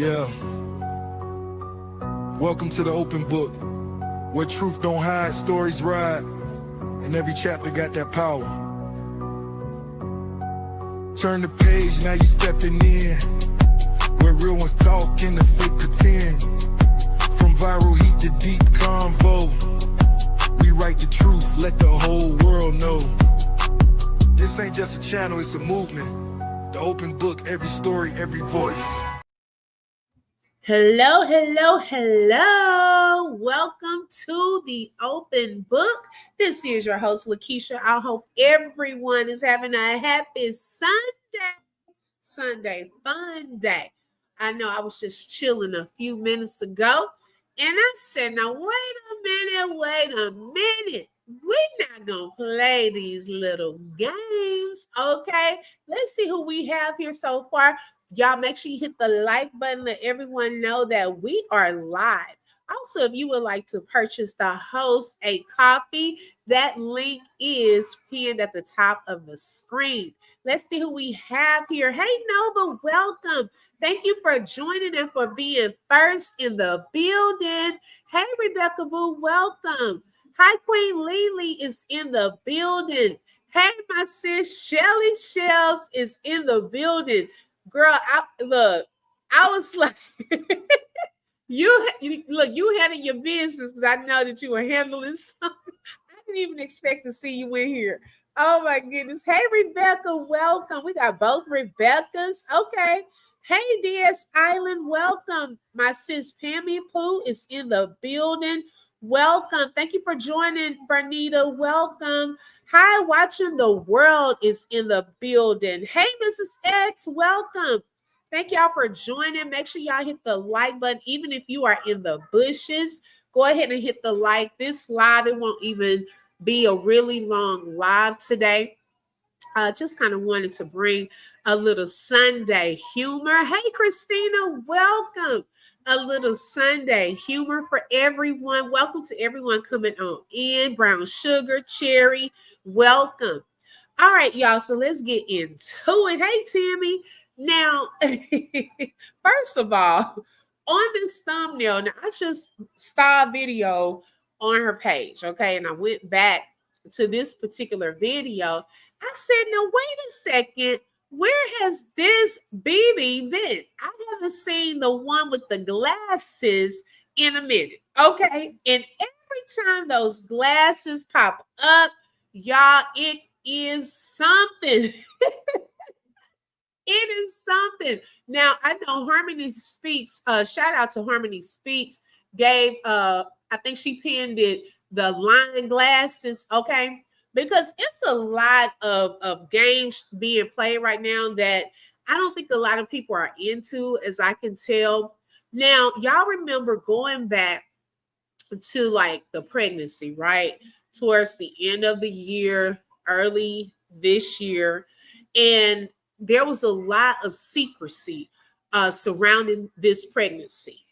Yeah. Welcome to the open book, where truth don't hide, stories ride, and every chapter got that power. Turn the page, now you stepping in, where real ones talk and the fake pretend. From viral heat to deep convo, we write the truth, let the whole world know. This ain't just a channel, it's a movement. The open book, every story, every voice. Hello. Welcome to the open book. This is your host, Lakeisha. I hope everyone is having a happy Sunday fun day. I know I was just chilling a few minutes ago, and I said, now, wait a minute. We're not going to play these little games, okay? Let's see who we have here so far. Y'all make sure you hit the like button, let everyone know that we are live. Also, if you would like to purchase the host a coffee, that link is pinned at the top of the screen. Let's see who we have here. Hey, Nova, welcome. Thank you for joining and for being first in the building. Hey, Rebecca Boo, welcome. Hi, Queen Lily is in the building. Hey, my sis, Shelly Shells is in the building. Girl, I was like, you handling your business because I know that you were handling something. I didn't even expect to see you in here. Oh my goodness. Hey, Rebecca, welcome. We got both Rebeccas. Okay. Hey, DS Island, welcome. My sis Pammy Pooh is in the building. Welcome. Thank you for joining, Bernita. Welcome. Hi, Watching the World is in the building. Hey, Mrs. X, welcome. Thank y'all for joining. Make sure y'all hit the like button. Even if you are in the bushes, go ahead and hit the like. This live, it won't even be a really long live today. Just kind of wanted to bring a little Sunday humor. Hey, Christina, welcome. A little Sunday humor for everyone. Welcome to everyone coming on in. Brown Sugar, Cherry, welcome. All right, y'all, so let's get into it. Hey, Tammy. Now, first of all, on this thumbnail, now I just saw a video on her page, okay? And I went back to this particular video. I said, now, wait a second. Where has this BB been? I haven't seen the one with the glasses in a minute, okay? And every time those glasses pop up, y'all, it is something. It is something. Now, I know Harmony Speaks, shout out to Harmony Speaks, gave, I think she pinned it, the line glasses, okay? Because it's a lot of games being played right now that I don't think a lot of people are into, as I can tell. Now, y'all remember going back to like the pregnancy, right? Towards the end of the year, early this year. And there was a lot of secrecy surrounding this pregnancy.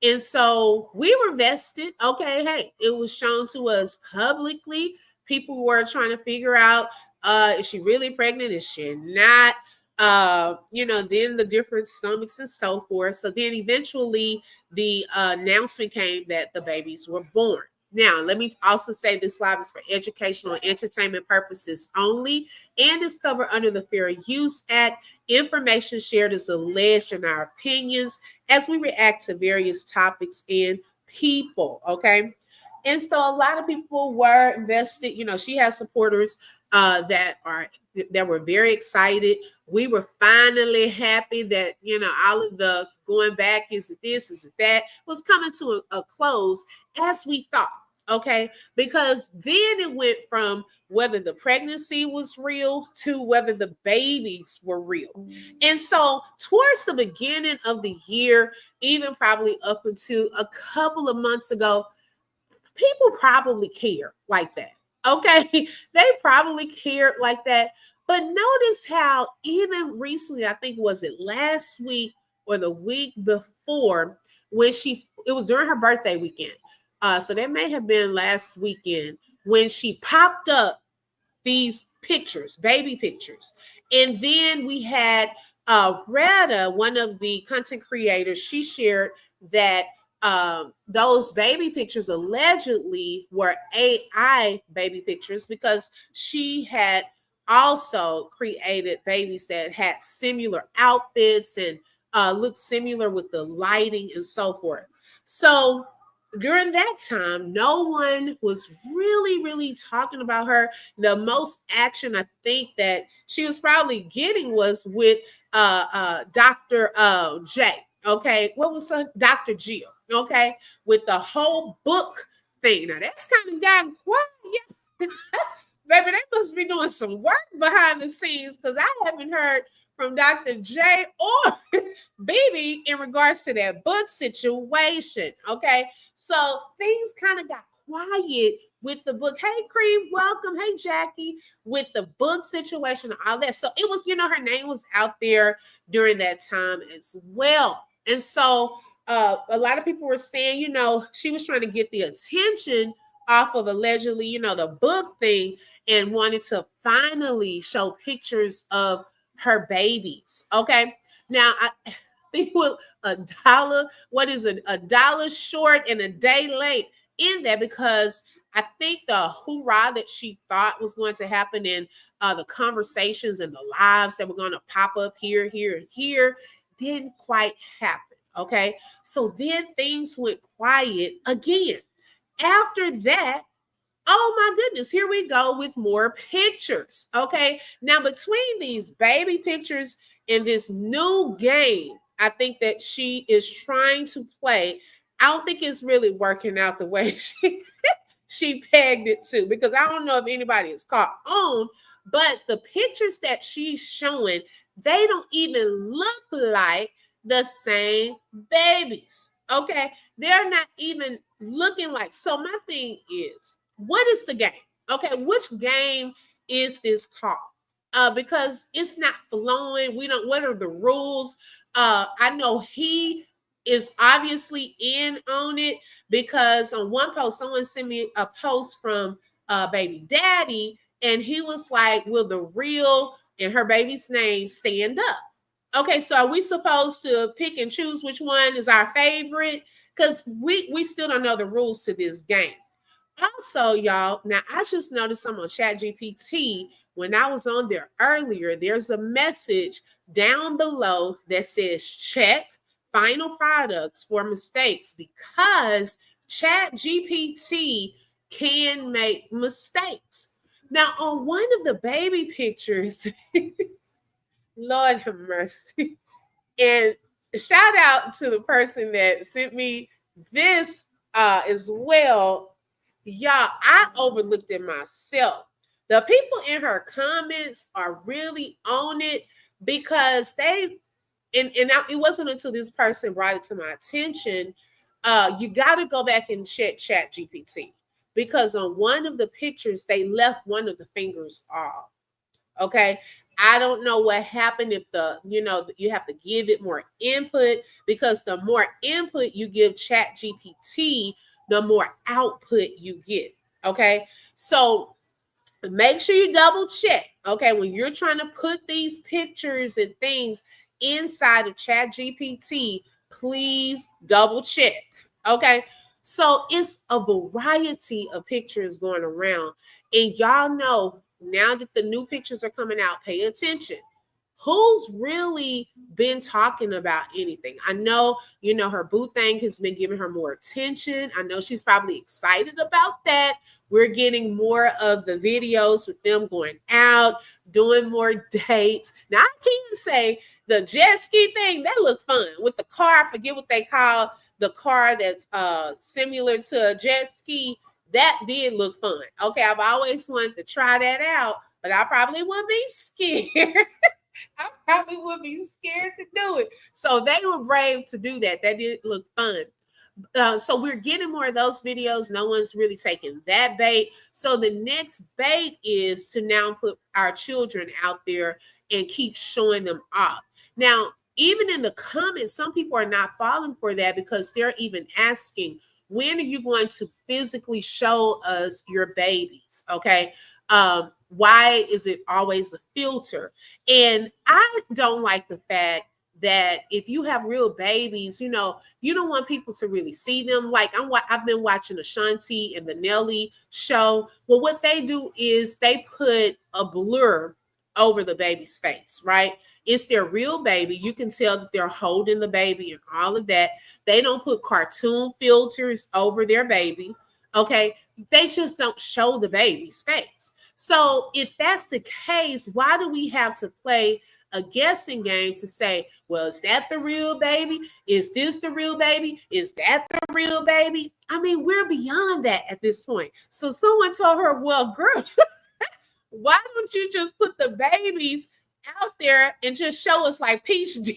And so we were vested. Okay, hey, it was shown to us publicly. People were trying to figure out, is she really pregnant? Is she not? Then the different stomachs and so forth. So then eventually the announcement came that the babies were born. Now, let me also say this live is for educational and entertainment purposes only and is covered under the Fair Use Act. Information shared is alleged in our opinions as we react to various topics and people, okay? And so a lot of people were invested. She has supporters that were very excited. We were finally happy that, all of the going back, is it this, is it that, was coming to a close as we thought, okay? Because then it went from whether the pregnancy was real to whether the babies were real. And so towards the beginning of the year, even probably up until a couple of months ago, people probably care like that. Okay. They probably cared like that. But notice how even recently, I think was it last week or the week before, when it was during her birthday weekend. So that may have been last weekend when she popped up these pictures, baby pictures. And then we had Retta, one of the content creators, she shared that those baby pictures allegedly were AI baby pictures because she had also created babies that had similar outfits and looked similar with the lighting and so forth. So during that time, no one was really talking about her. The most action I think that she was probably getting was with Dr. J. Okay, what was her Dr. Jill? Okay, with the whole book thing. Now that's kind of gotten quiet. Baby, they must be doing some work behind the scenes because I haven't heard from Dr. J or BB in regards to that book situation. Okay, so things kind of got quiet with the book. Hey, Cream, welcome. Hey, Jackie, with the book situation and all that. So it was, her name was out there during that time as well. And so a lot of people were saying, she was trying to get the attention off of allegedly, the book thing and wanted to finally show pictures of her babies. Okay. Now, I think with $1, what is it? $1 short and a day late in that because I think the hoorah that she thought was going to happen in the conversations and the lives that were going to pop up here, and here didn't quite happen. Okay. So then things went quiet again. After that, oh my goodness, here we go with more pictures. Okay. Now, between these baby pictures and this new game, I think that she is trying to play. I don't think it's really working out the way she pegged it to, because I don't know if anybody is caught on, but the pictures that she's showing, they don't even look like the same babies. Okay. They're not even looking like. So my thing is, what is the game? Okay, which game is this called? Because it's not flowing. We don't. What are the rules? I know he is obviously in on it because on one post, someone sent me a post from baby daddy, and he was like, "Will the real and her baby's name stand up?" Okay, so are we supposed to pick and choose which one is our favorite? Because we still don't know the rules to this game. Also, y'all, now I just noticed some on ChatGPT when I was on there earlier. There's a message down below that says check final products for mistakes because ChatGPT can make mistakes. Now, on one of the baby pictures, Lord have mercy. And shout out to the person that sent me this as well. Y'all, I overlooked it myself. The people in her comments are really on it because it wasn't until this person brought it to my attention. You got to go back and check Chat GPT because on one of the pictures, they left one of the fingers off. Okay. I don't know what happened if you have to give it more input because the more input you give Chat GPT, the more output you get. Okay. So make sure you double check. Okay. When you're trying to put these pictures and things inside of Chat GPT, please double check. Okay. So it's a variety of pictures going around. And y'all know now that the new pictures are coming out, pay attention. Who's really been talking about anything? I know, her boo thing has been giving her more attention. I know she's probably excited about that. We're getting more of the videos with them going out, doing more dates. Now, I can say the jet ski thing, that looked fun with the car. I forget what they call the car that's similar to a jet ski. That did look fun. Okay, I've always wanted to try that out, but I probably would be scared. I probably would be scared to do it. So they were brave to do that. That did look fun. So we're getting more of those videos. No one's really taking that bait. So the next bait is to now put our children out there and keep showing them off. Now, even in the comments, some people are not falling for that because they're even asking, when are you going to physically show us your babies? Okay. Why is it always a filter? And I don't like the fact that if you have real babies, you don't want people to really see them. Like I've been watching Ashanti and the Nelly show. Well, what they do is they put a blur over the baby's face, right? It's their real baby. You can tell that they're holding the baby and all of that. They don't put cartoon filters over their baby. Okay. They just don't show the baby's face. So if that's the case, why do we have to play a guessing game to say, well, is that the real baby? Is this the real baby? Is that the real baby? I mean, we're beyond that at this point. So someone told her, well, girl, why don't you just put the babies out there and just show us like Peach did?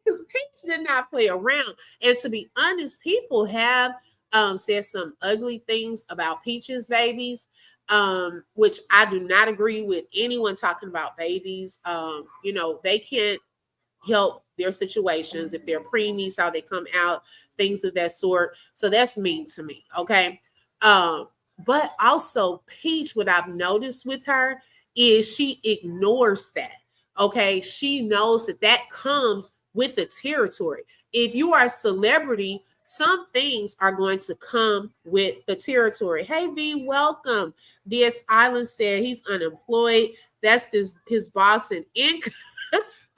Because Peach did not play around. And to be honest, people have said some ugly things about Peach's babies, which I do not agree with anyone talking about babies. They can't help their situations if they're preemies, how they come out, things of that sort. So that's mean to me. Okay. But also Peach, what I've noticed with her is she ignores that. Okay. She knows that comes with the territory. If you are a celebrity, some things are going to come with the territory. Hey V, welcome. DS Island said he's unemployed. That's his boss and income.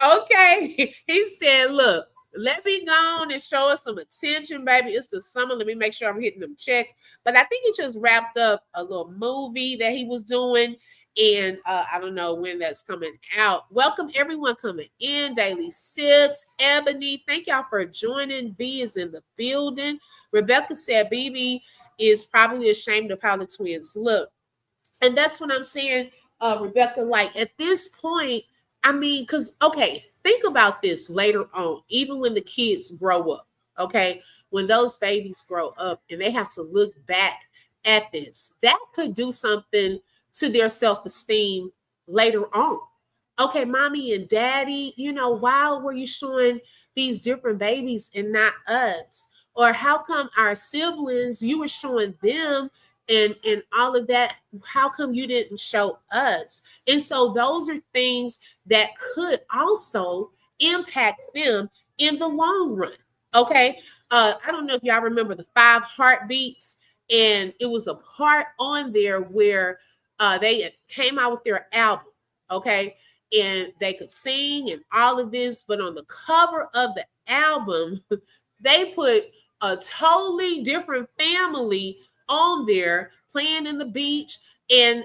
Okay. He said, look, let me go on and show us some attention, baby. It's the summer. Let me make sure I'm hitting them checks. But I think he just wrapped up a little movie that he was doing. And I don't know when that's coming out. Welcome everyone coming in. Daily Sips, Ebony. Thank y'all for joining. B is in the building. Rebecca said BB is probably ashamed of how the twins look. And that's what I'm saying, Rebecca. Like at this point, I mean, because, okay, think about this later on, even when the kids grow up, okay, when those babies grow up and they have to look back at this, that could do something to their self-esteem later on. Okay, mommy and daddy, why were you showing these different babies and not us? Or how come our siblings, you were showing them and all of that? How come you didn't show us? And so those are things that could also impact them in the long run. Okay. I don't know if y'all remember the 5 Heartbeats, and it was a part on there where they came out with their album. Okay. And they could sing and all of this, but on the cover of the album, they put a totally different family on there playing in the beach. And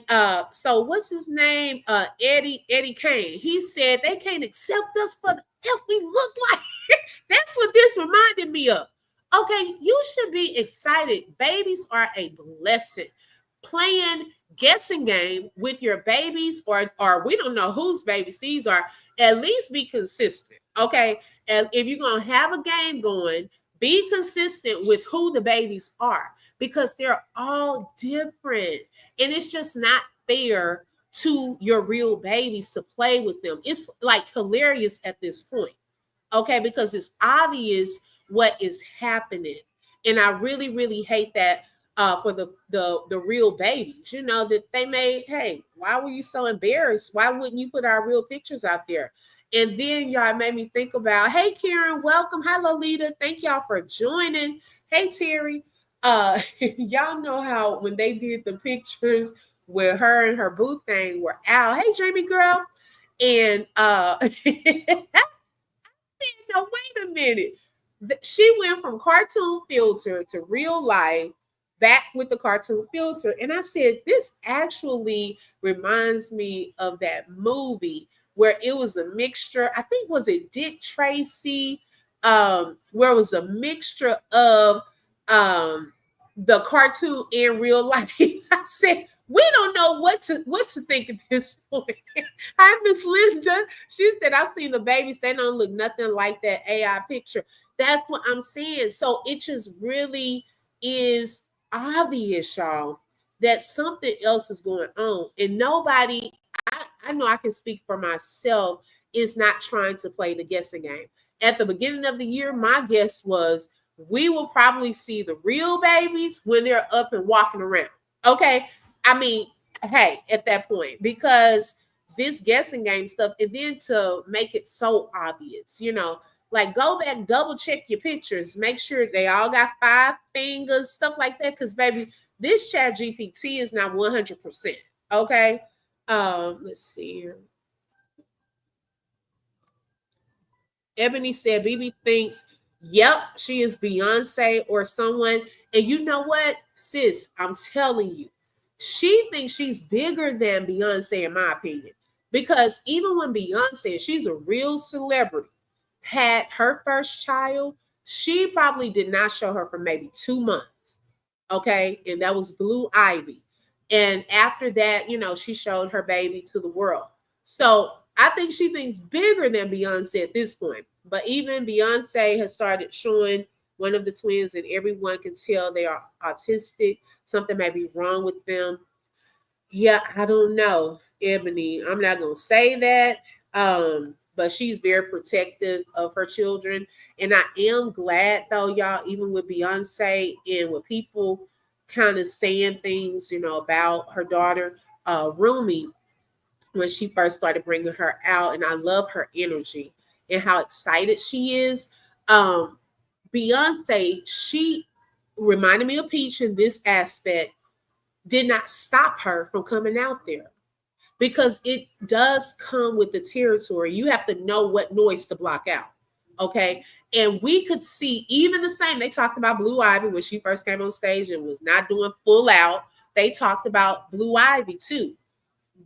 so what's his name? Eddie Kane. He said they can't accept us for the F we look like. That's what this reminded me of. Okay, you should be excited. Babies are a blessing. Playing guessing game with your babies, or we don't know whose babies these are, at least be consistent. Okay. And if you're gonna have a game going, be consistent with who the babies are, because they're all different. And it's just not fair to your real babies to play with them. It's like hilarious at this point. Okay, because it's obvious what is happening. And I really, really hate that for the real babies, that they made, hey, why were you so embarrassed? Why wouldn't you put our real pictures out there? And then y'all made me think about, hey, Karen, welcome. Hi, Lolita. Thank y'all for joining. Hey, Terry. Y'all know how when they did the pictures where her and her boo thing were out. Hey, Jamie girl. And now wait a minute. She went from cartoon filter to real life, back with the cartoon filter. And I said, this actually reminds me of that movie where it was a mixture. I think, was it Dick Tracy? Where it was a mixture of the cartoon and real life. I said, we don't know what to think at this point. Hi, Miss Linda. She said, I've seen the babies. They don't look nothing like that AI picture. That's what I'm saying. So it just really is obvious, y'all, that something else is going on. And nobody, I know I can speak for myself, is not trying to play the guessing game. At the beginning of the year, my guess was we will probably see the real babies when they're up and walking around. Okay. I mean, hey, at that point, because this guessing game stuff, and then to make it so obvious, like go back, double check your pictures, make sure they all got 5 fingers, stuff like that. Because baby, this Chat GPT is not 100%. Okay. Let's see here. Ebony said BB thinks, yep, she is Beyonce or someone. And you know what, sis, I'm telling you, she thinks she's bigger than Beyonce, in my opinion. Because even when Beyonce, she's a real celebrity, had her first child, she probably did not show her for maybe 2 months. Okay. And that was Blue Ivy. And after that, she showed her baby to the world. So I think she thinks bigger than Beyonce at this point. But even Beyonce has started showing one of the twins, and everyone can tell they are autistic. Something may be wrong with them. Yeah, I don't know, Ebony. I'm not gonna say that. But she's very protective of her children. And I am glad though, y'all, even with Beyonce and with people kind of saying things, about her daughter, Rumi, when she first started bringing her out, and I love her energy and how excited she is. Beyonce, she reminded me of Peach in this aspect, did not stop her from coming out there, because it does come with the territory. You have to know what noise to block out. Okay. And we could see even the same. They talked about Blue Ivy when she first came on stage and was not doing full out. They talked about Blue Ivy too.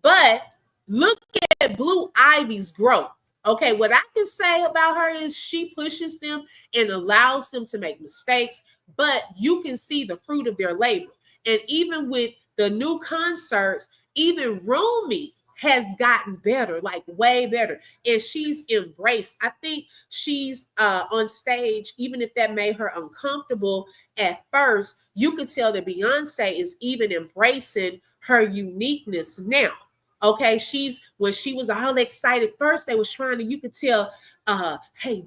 But look at Blue Ivy's growth. Okay, what I can say about her is she pushes them and allows them to make mistakes, but you can see the fruit of their labor. And even with the new concerts, even Romy has gotten better, like way better. And she's embraced. I think she's on stage, even if that made her uncomfortable at first, you could tell that Beyonce is even embracing her uniqueness now. Okay, when she was all excited first, they was trying to, you could tell, hey,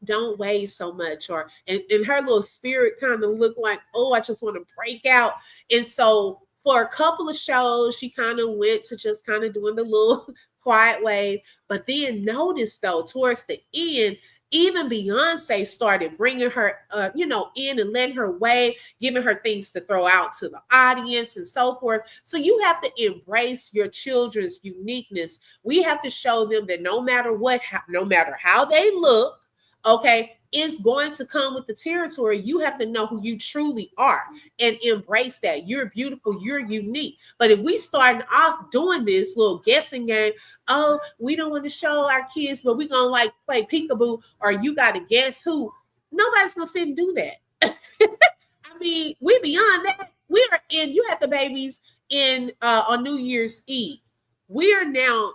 don't weigh so much, or and her little spirit kind of looked like, oh, I just want to break out. And so for a couple of shows, she kind of went to just kind of doing the little quiet wave. But then notice though, towards the end, even Beyonce started bringing her, in and letting her wave, giving her things to throw out to the audience and so forth. So you have to embrace your children's uniqueness. We have to show them that no matter what, no matter how they look, okay, it's going to come with the territory. You have to know who you truly are and embrace that. You're beautiful, you're unique. But if we starting off doing this little guessing game, oh, we don't want to show our kids, but we're gonna like play peekaboo, or you gotta guess who. Nobody's gonna sit and do that. I mean, we beyond that. We are in, you had the babies in on New Year's Eve. We are now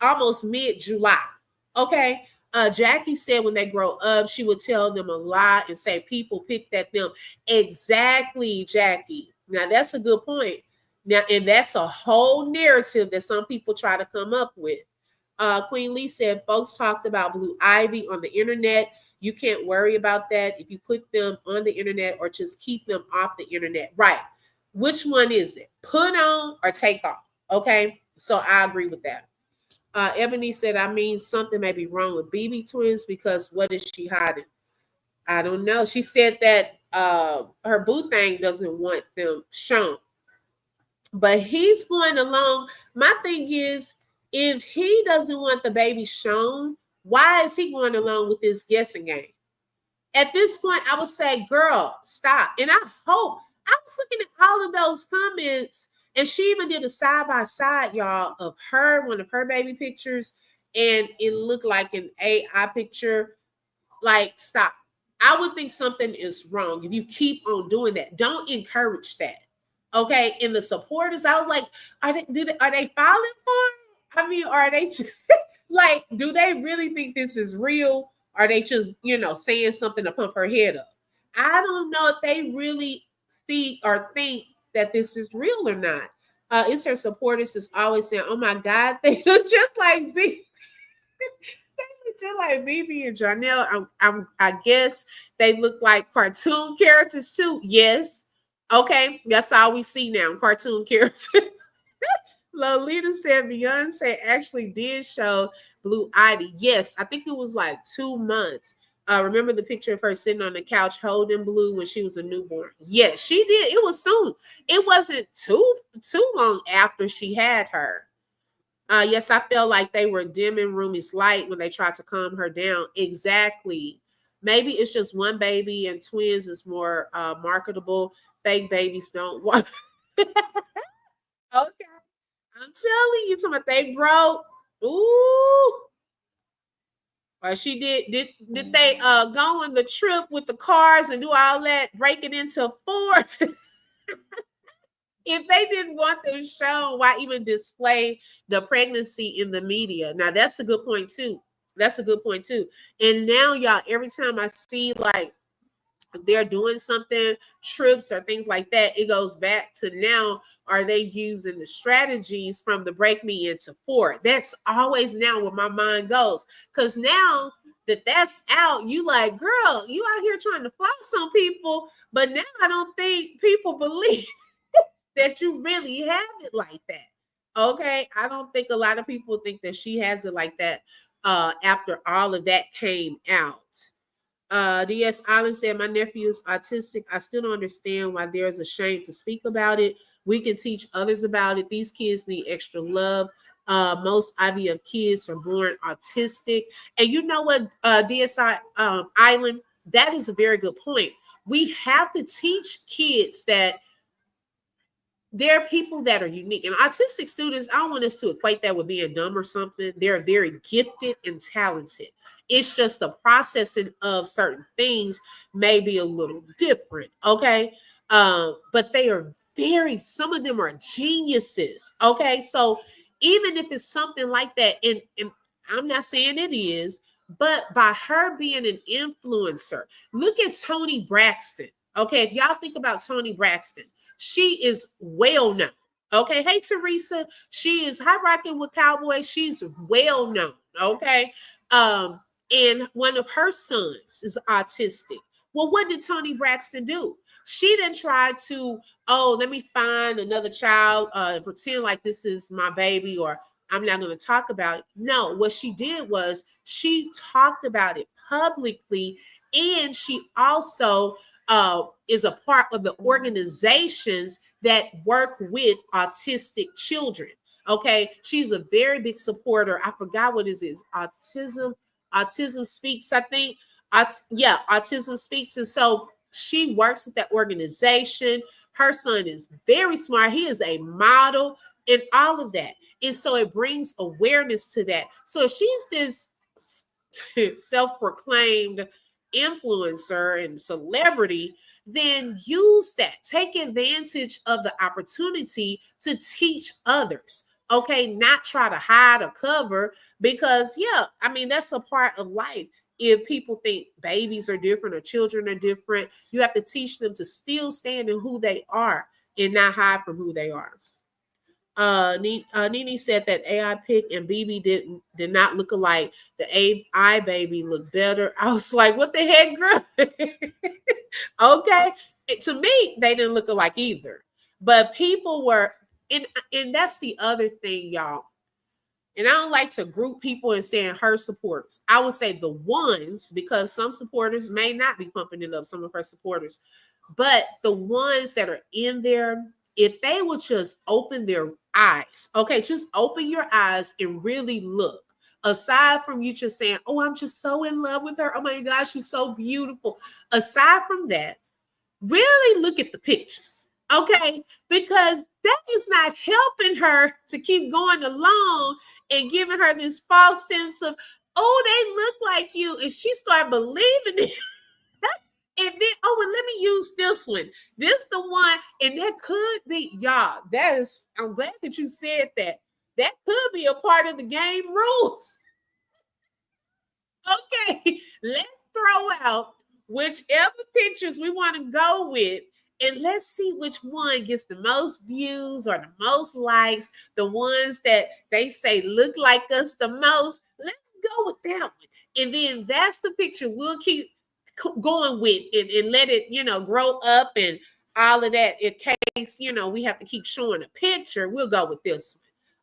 almost mid-July. Okay. Jackie said when they grow up, she would tell them a lie and say people picked at them. Exactly, Jackie. Now that's a good point. Now, and that's a whole narrative that some people try to come up with. Queen Lee said folks talked about Blue Ivy on the internet. You can't worry about that if you put them on the internet, or just keep them off the internet. Right. Which one is it? Put on or take off? Okay. So I agree with that. Ebony said, I mean, something may be wrong with BB twins, because what is she hiding? I don't know. She said that her boo thing doesn't want them shown. But he's going along. My thing is, if he doesn't want the baby shown, why is he going along with this guessing game? At this point, I would say, girl, stop. And I was looking at all of those comments, and she even did a side by side, y'all, of one of her baby pictures, and it looked like an AI picture. Like, stop. I would think something is wrong if you keep on doing that. Don't encourage that. Okay. And the supporters, I was like, are they falling for? I mean, are they like, do they really think this is real? Are they just, saying something to pump her head up? I don't know if they really see or think that this is real or not. It's her supporters is always saying, oh my God, they look just like me. Just like Vivi and Janelle. I guess they look like cartoon characters too. Yes. Okay, that's all we see now, cartoon characters. Lolita said Beyonce actually did show Blue Ivy. Yes, I think it was like 2 months. Remember the picture of her sitting on the couch holding Blue when she was a newborn? Yes, she did. It was soon. It wasn't too long after she had her. Yes, I felt like they were dimming Rumi's light when they tried to calm her down. Exactly. Maybe it's just one baby and twins is more marketable. Fake babies don't want. Okay. I'm telling you, talking about they broke. Ooh. Or she did they go on the trip with the cars and do all that, breaking into Ford? If they didn't want them shown, why even display the pregnancy in the media? Now that's a good point too. That's a good point too. And now, y'all, every time I see like they're doing something, trips or things like that, it goes back to now, are they using the strategies from the break me into Ford? That's always now where my mind goes. Because now that that's out, you like, girl, you out here trying to floss on people, but now I don't think people believe that you really have it like that. Okay. I don't think a lot of people think that she has it like that after all of that came out. DS Island said, my nephew is autistic. I still don't understand why there's a shame to speak about it. We can teach others about it. These kids need extra love. Most IVF kids are born autistic. And you know what, DSI Island, that is a very good point. We have to teach kids that there are people that are unique, and autistic students, I don't want us to equate that with being dumb or something. They're very gifted and talented. It's just the processing of certain things may be a little different. Okay. But they are some of them are geniuses. Okay. So even if it's something like that, and I'm not saying it is, but by her being an influencer, look at Toni Braxton. Okay. If y'all think about Toni Braxton, she is well known. Okay. Hey, Teresa. She is high rocking with Cowboys. She's well known. Okay. And one of her sons is autistic. Well, what did Toni Braxton do? She didn't try to, oh, let me find another child and pretend like this is my baby, or I'm not going to talk about it. No, what she did was she talked about it publicly, and she also is a part of the organizations that work with autistic children. Okay, she's a very big supporter. I forgot what is it, Autism Speaks, I think. Yeah, Autism Speaks. And so she works with that organization. Her son is very smart. He is a model and all of that. And so it brings awareness to that. So if she's this self-proclaimed influencer and celebrity, then use that. Take advantage of the opportunity to teach others. Okay, not try to hide or cover, because yeah, I mean, that's a part of life. If people think babies are different or children are different, you have to teach them to still stand in who they are and not hide from who they are. Nene said that AI pic and BB did not look alike. The AI baby looked better. I was like, what the heck, girl? Okay. To me, they didn't look alike either. But people were, and that's the other thing, y'all. And I don't like to group people and saying her supporters. I would say the ones, because some supporters may not be pumping it up, some of her supporters. But the ones that are in there, if they would just open their eyes, okay, just open your eyes and really look. Aside from you just saying, oh, I'm just so in love with her. Oh my gosh, she's so beautiful. Aside from that, really look at the pictures, okay? Because that is not helping her to keep going along and giving her this false sense of, oh, they look like you. And she started believing it. And then, oh, and let me use this one. This the one, and that could be, y'all, that is, I'm glad that you said that. That could be a part of the game rules. Okay, let's throw out whichever pictures we want to go with, and let's see which one gets the most views or the most likes, the ones that they say look like us the most. Let's go with that one. And then that's the picture we'll keep going with, and let it, grow up and all of that, in case, we have to keep showing a picture, we'll go with this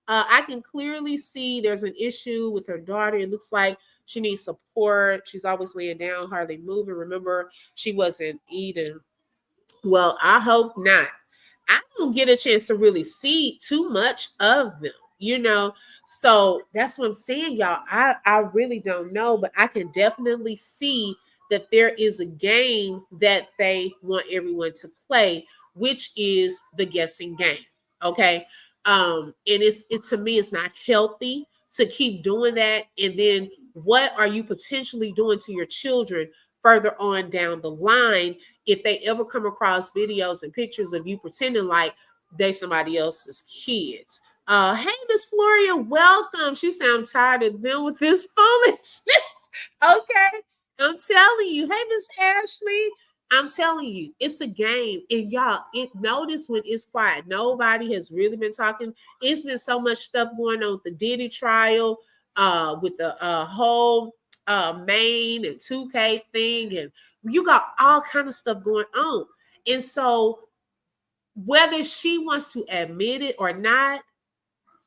one. I can clearly see there's an issue with her daughter. It looks like she needs support. She's always laying down, hardly moving. Remember, she wasn't eating. Well, I hope not. I don't get a chance to really see too much of them. So that's what I'm saying, y'all. I really don't know, but I can definitely see that there is a game that they want everyone to play, which is the guessing game. Okay. And it to me, it's not healthy to keep doing that. And then what are you potentially doing to your children further on down the line if they ever come across videos and pictures of you pretending like they somebody else's kids? Hey, Miss Floria, welcome. She said, I'm tired of them with this foolishness. Okay. I'm telling you. Hey, Miss Ashley, I'm telling you, it's a game. And y'all, notice when it's quiet, nobody has really been talking. It's been so much stuff going on with the Diddy trial, with the whole Maine and 2K thing, and you got all kind of stuff going on. And so whether she wants to admit it or not,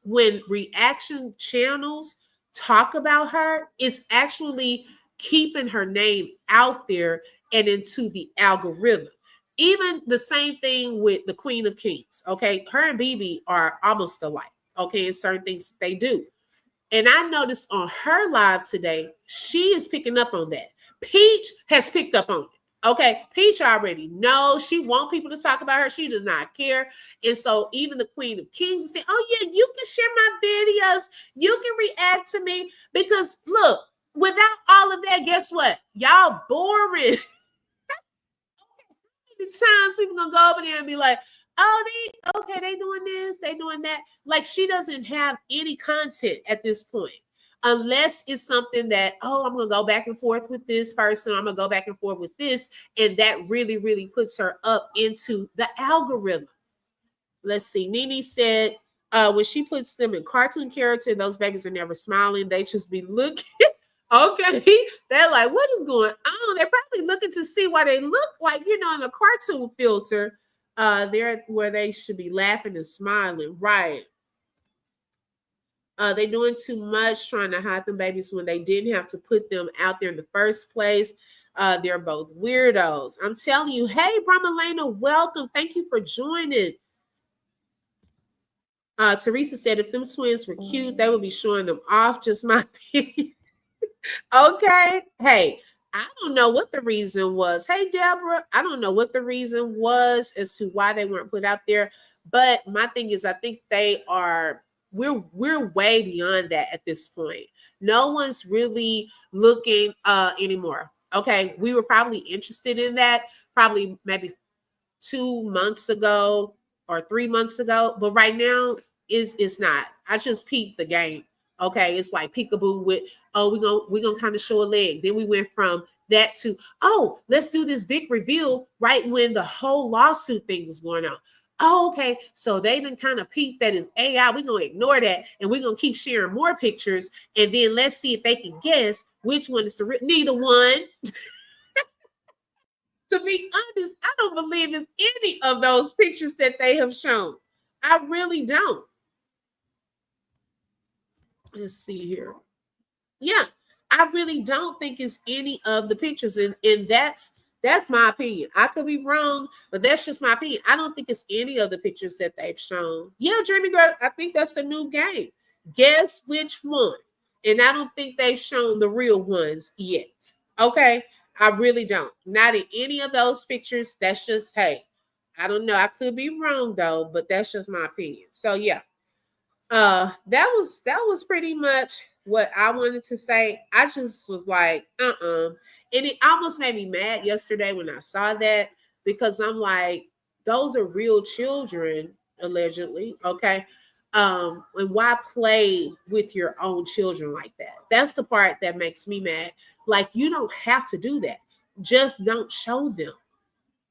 when reaction channels talk about her, it's actually keeping her name out there and into the algorithm. Even the same thing with the Queen of Kings. Okay, her and BB are almost alike. Okay, in certain things they do. And I noticed on her live today, she is picking up on that. Peach has picked up on it. Okay, Peach already knows. She wants people to talk about her. She does not care. And so even the Queen of Kings is saying, oh yeah, you can share my videos. You can react to me. Because look, without all of that, guess what? Y'all boring. Times people gonna go over there and be like, oh, they doing this, they doing that. Like, she doesn't have any content at this point, unless it's something that, oh, I'm gonna go back and forth with this person, I'm gonna go back and forth with this, and that really, really puts her up into the algorithm. Let's see. Nene said, when she puts them in cartoon character, those babies are never smiling. They just be looking. Okay. They're like, what is going on? They're probably looking to see why they look like, in a cartoon filter. They're where they should be laughing and smiling. Right. They doing too much trying to hide them babies when they didn't have to put them out there in the first place. They're both weirdos. I'm telling you. Hey, Bramalena, welcome. Thank you for joining. Teresa said, if them twins were cute, they would be showing them off. Just my opinion. Okay. Hey, I don't know what the reason was. Hey, Deborah, I don't know what the reason was as to why they weren't put out there. But my thing is, I think we're way beyond that at this point. No one's really looking anymore. Okay. We were probably interested in that probably maybe 2 months ago or 3 months ago. But right now, it's not. I just peeped the game. Okay, it's like peekaboo with, oh, we're gonna kind of show a leg. Then we went from that to, oh, let's do this big reveal right when the whole lawsuit thing was going on. Oh, okay. So they didn't kind of peep that is AI. We're gonna ignore that and we're gonna keep sharing more pictures. And then let's see if they can guess which one is the real. Neither one. To be honest, I don't believe in any of those pictures that they have shown. I really don't. Let's see here. Yeah, I really don't think it's any of the pictures, and that's my opinion. I could be wrong, but that's just my opinion. I don't think it's any of the pictures that they've shown. Yeah, Jeremy Girl, I think that's the new game. Guess which one? And I don't think they've shown the real ones yet. Okay, I really don't. Not in any of those pictures. That's just, hey, I don't know. I could be wrong though, but that's just my opinion. So yeah. That was pretty much what I wanted to say. I just was like, and it almost made me mad yesterday when I saw that, because I'm like, those are real children, allegedly. Okay. And why play with your own children like that? That's the part that makes me mad. Like, you don't have to do that. Just don't show them.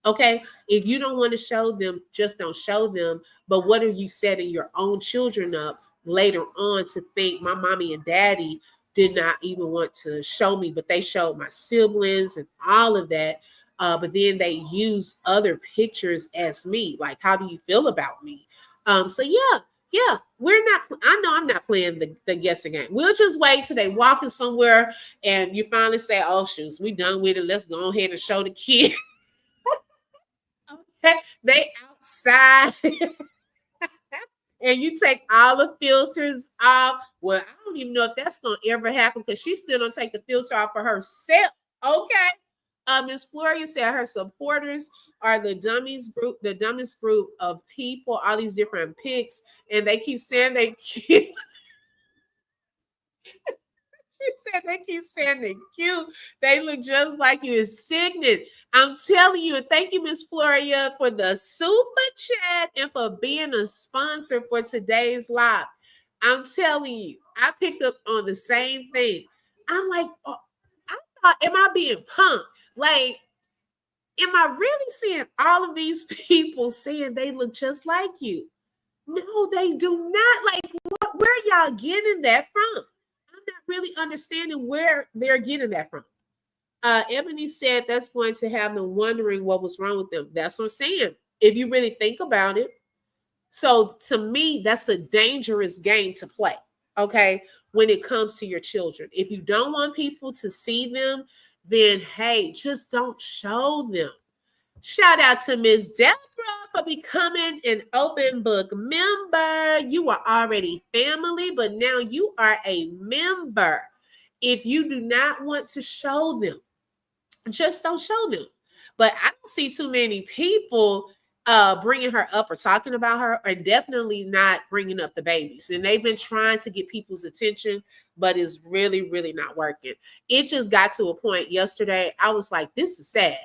Okay, if you don't want to show them, just don't show them. But what are you setting your own children up later on to think my mommy and daddy did not even want to show me, but they showed my siblings and all of that? But then they use other pictures as me. Like, how do you feel about me? So yeah, we're not. I know I'm not playing the guessing game. We'll just wait till they walking somewhere and you finally say, "Oh shoes, we done with it. Let's go ahead and show the kid." Okay, they outside. And you take all the filters off. Well, I don't even know if that's gonna ever happen because she still don't take the filter off for herself. Okay. Miss Floria said her supporters are the dumbest group of people, all these different pics, and they keep saying they keep she said they keep saying they're cute. They look just like you. It's sickening. I'm telling you, thank you, Miss Floria, for the super chat and for being a sponsor for today's live. I'm telling you, I picked up on the same thing. I'm like, oh, I thought, am I being punked? Like, am I really seeing all of these people saying they look just like you? No, they do not. Like, where y'all getting that from? I'm not really understanding where they're getting that from. Ebony said that's going to have them wondering what was wrong with them. That's what I'm saying. If you really think about it. So to me, that's a dangerous game to play. Okay. When it comes to your children, if you don't want people to see them, then hey, just don't show them. Shout out to Miss Deborah for becoming an open book member. You were already family, but now you are a member. If you do not want to show them, just don't show them. But I don't see too many people bringing her up or talking about her, or definitely not bringing up the babies. And they've been trying to get people's attention, but it's really, really not working. It just got to a point yesterday. I was like, this is sad.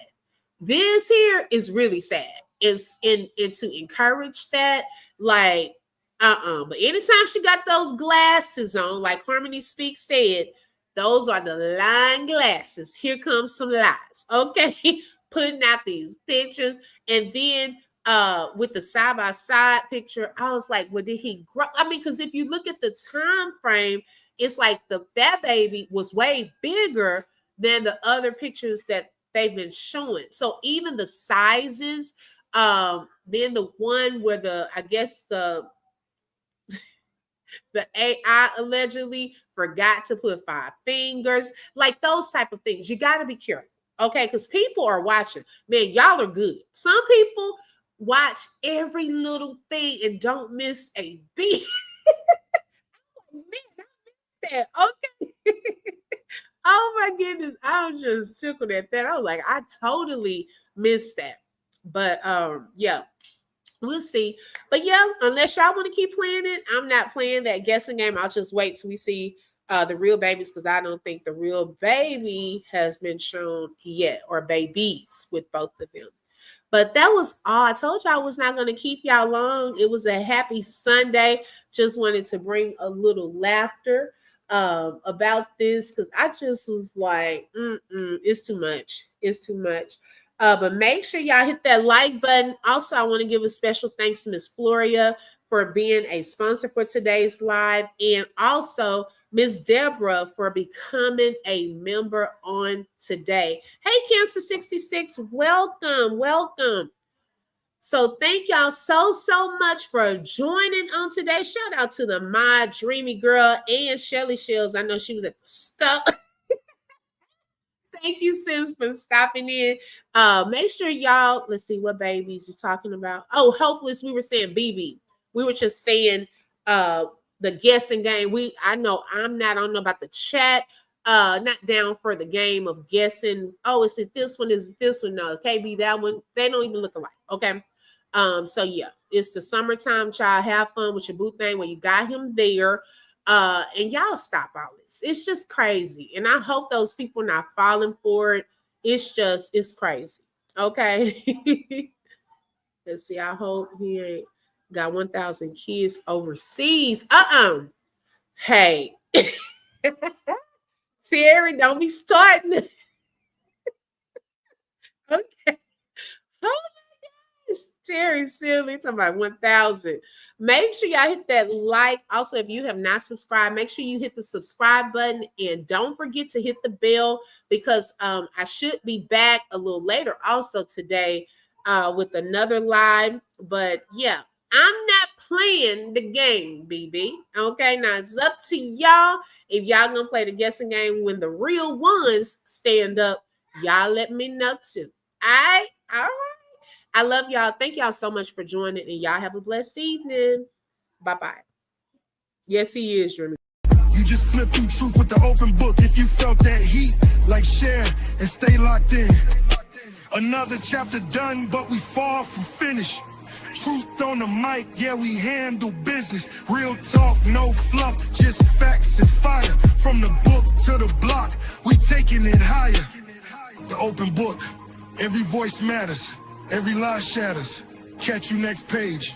This here is really sad. It's in to encourage that, like, But anytime she got those glasses on, like Harmony Speaks said, those are the lying glasses. Here comes some lies. Okay. Putting out these pictures. And then with the side-by-side picture, I was like, well, did he grow? I mean, because if you look at the time frame, it's like that baby was way bigger than the other pictures that they've been showing. So even the sizes, then the one where I guess the AI allegedly forgot to put 5 fingers, like those type of things. You got to be careful, okay? Because people are watching. Man, y'all are good. Some people watch every little thing and don't miss a beat. Man, I missed that. Okay. Oh my goodness, I was just tickled at that. I was like, I totally missed that. But yeah, we'll see. But yeah, unless y'all want to keep playing it, I'm not playing that guessing game. I'll just wait till we see the real babies, because I don't think the real baby has been shown yet, or babies with both of them. But that was all. I told y'all I was not going to keep y'all long. It was a happy Sunday. Just wanted to bring a little laughter about this, because I just was like, it's too much. It's too much. But make sure y'all hit that like button. Also, I want to give a special thanks to Miss Floria for being a sponsor for today's live, and also Miss Deborah for becoming a member on today. Hey, Cancer 66, welcome, welcome. So thank y'all so much for joining on today. Shout out to my dreamy girl and Shelly Shells. I know she was at the stop. Thank you, Sims, for stopping in. Make sure y'all, let's see what babies you're talking about. Oh, Hopeless, we were saying BB. We were just saying the guessing game. I know I don't know about the chat. Not down for the game of guessing. Oh, is it this one? Is it this one? No, it can't be that one. They don't even look alike. Okay. So yeah, it's the summertime, child. Have fun with your boo thing when you got him there. And y'all stop all this. It's just crazy. And I hope those people not falling for it. It's crazy. Okay. Let's see. I hope he ain't got 1,000 kids overseas. Hey. Terry, don't be starting. Okay. Oh my gosh. Terry Silly talking about 1,000. Make sure y'all hit that like. Also, if you have not subscribed, make sure you hit the subscribe button and don't forget to hit the bell because I should be back a little later also today with another live. But yeah, I'm not playing the game, BB. Okay, now it's up to y'all. If y'all gonna play the guessing game when the real ones stand up, y'all let me know too. All right. I love y'all. Thank y'all so much for joining, and y'all have a blessed evening. Bye-bye. Yes, he is, Jeremy. You just flip through truth with the open book. If you felt that heat, like share and stay locked in. Another chapter done, but we far from finished. Truth on the mic, yeah, we handle business. Real talk, no fluff, just facts and fire. From the book to the block, we taking it higher. The open book, every voice matters, every lie shatters. Catch you next page.